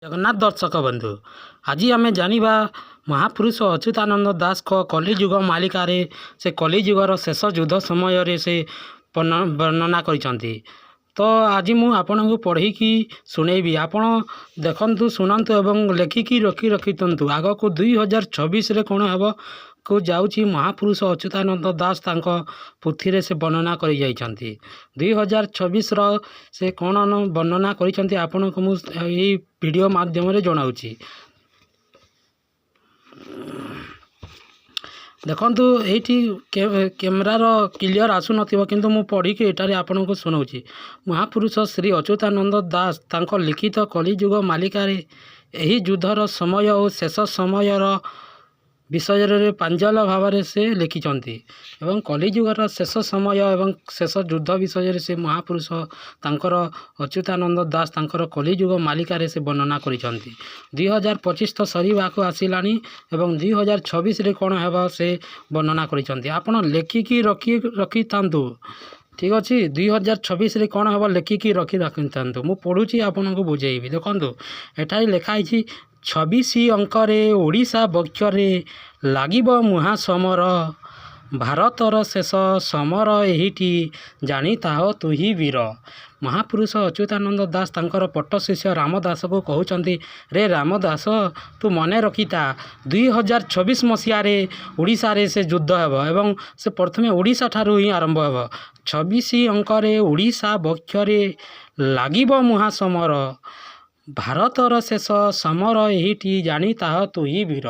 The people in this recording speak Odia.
ଜଗନ୍ନାଥ ଦର୍ଶକ ବନ୍ଧୁ, ଆଜି ଆମେ ଜାଣିବା ମହାପୁରୁଷ ଅଚ୍ୟୁତାନନ୍ଦ ଦାସଙ୍କ କଲିଯୁଗ ମାଳିକାରେ ସେ କଲିଯୁଗର ଶେଷ ଯୁଦ୍ଧ ସମୟରେ ସେ ବର୍ଣ୍ଣନା କରିଛନ୍ତି। ତ ଆଜି ମୁଁ ଆପଣଙ୍କୁ ପଢ଼ିକି ଶୁଣେଇବି। ଆପଣ ଦେଖନ୍ତୁ, ଶୁଣନ୍ତୁ ଏବଂ ଲେଖିକି ରଖିଥାନ୍ତୁ। ଆଗକୁ 2026ରେ କ'ଣ ହେବାକୁ ଯାଉଛି, ମହାପୁରୁଷ ଅଚ୍ୟୁତାନନ୍ଦ ଦାସ ତାଙ୍କ ପୋଥିରେ ସେ ବର୍ଣ୍ଣନା କରିଯାଇଛନ୍ତି। 2026ର ସେ କ'ଣ ବର୍ଣ୍ଣନା କରିଛନ୍ତି ଆପଣଙ୍କୁ ମୁଁ ଏହି ଭିଡ଼ିଓ ମାଧ୍ୟମରେ ଜଣାଉଛି। ଦେଖନ୍ତୁ, ଏଇଠି କ୍ୟାମେରାର କ୍ଲିଅର୍ ଆସୁନଥିବ, କିନ୍ତୁ ମୁଁ ପଢ଼ିକି ଏଠାରେ ଆପଣଙ୍କୁ ଶୁଣାଉଛି। ମହାପୁରୁଷ ଶ୍ରୀ ଅଚ୍ୟୁତାନନ୍ଦ ଦାସ ତାଙ୍କ ଲିଖିତ କଲିଯୁଗ ମାଳିକାରେ ଏହି ଯୁଦ୍ଧର ସମୟ ଓ ଶେଷ ସମୟର ବିଷୟରେ ପ୍ରାଞ୍ଜଳ ଭାବରେ ସେ ଲେଖିଛନ୍ତି ଏବଂ କଲିଯୁଗର ଶେଷ ସମୟ ଏବଂ ଶେଷ ଯୁଦ୍ଧ ବିଷୟରେ ସେ ମହାପୁରୁଷ ତାଙ୍କର ଅଚ୍ୟୁତାନନ୍ଦ ଦାସ ତାଙ୍କର କଲିଯୁଗ ମାଳିକାରେ ସେ ବର୍ଣ୍ଣନା କରିଛନ୍ତି। 2025 ତ ସରିବାକୁ ଆସିଲାଣି ଏବଂ 2026ରେ କ'ଣ ହେବ ସେ ବର୍ଣ୍ଣନା କରିଛନ୍ତି। ଆପଣ ଲେଖିକି ରଖିଥାନ୍ତୁ, ଠିକ୍ ଅଛି। 2026ରେ କ'ଣ ହେବ ଲେଖିକି ରଖିଥାନ୍ତୁ। ମୁଁ ପଢ଼ୁଛି, ଆପଣଙ୍କୁ ବୁଝେଇବି। ଦେଖନ୍ତୁ, ଏଠାରେ ଲେଖା ହେଇଛି, 26 ଅଙ୍କରେ ଓଡ଼ିଶା ବକ୍ଷରେ ଲାଗିବ ମୁହାଁ ସମର, ଭାରତର ଶେଷ ସମର ଏହିଠି, ଜାଣି ତାହ ତୁହି ବୀର। ମହାପୁରୁଷ ଅଚ୍ୟୁତାନନ୍ଦ ଦାସ ତାଙ୍କର ପଟ୍ଟ ଶିଷ୍ୟ ରାମଦାସକୁ କହୁଛନ୍ତି, ରେ ରାମଦାସ, ତୁ ମନେ ରଖିଥା, 2026 ମସିହାରେ ଓଡ଼ିଶାରେ ସେ ଯୁଦ୍ଧ ହେବ ଏବଂ ସେ ପ୍ରଥମେ ଓଡ଼ିଶା ଠାରୁ ହିଁ ଆରମ୍ଭ ହେବ। 26 ଅଙ୍କରେ ଓଡ଼ିଶା ବକ୍ଷରେ ଲାଗିବ ମୁହାଁ ସମର, ଭାରତର ଶେଷ ସମର ଏହିଠି, ଜାଣି ତାହ ତୁହି ବୀର।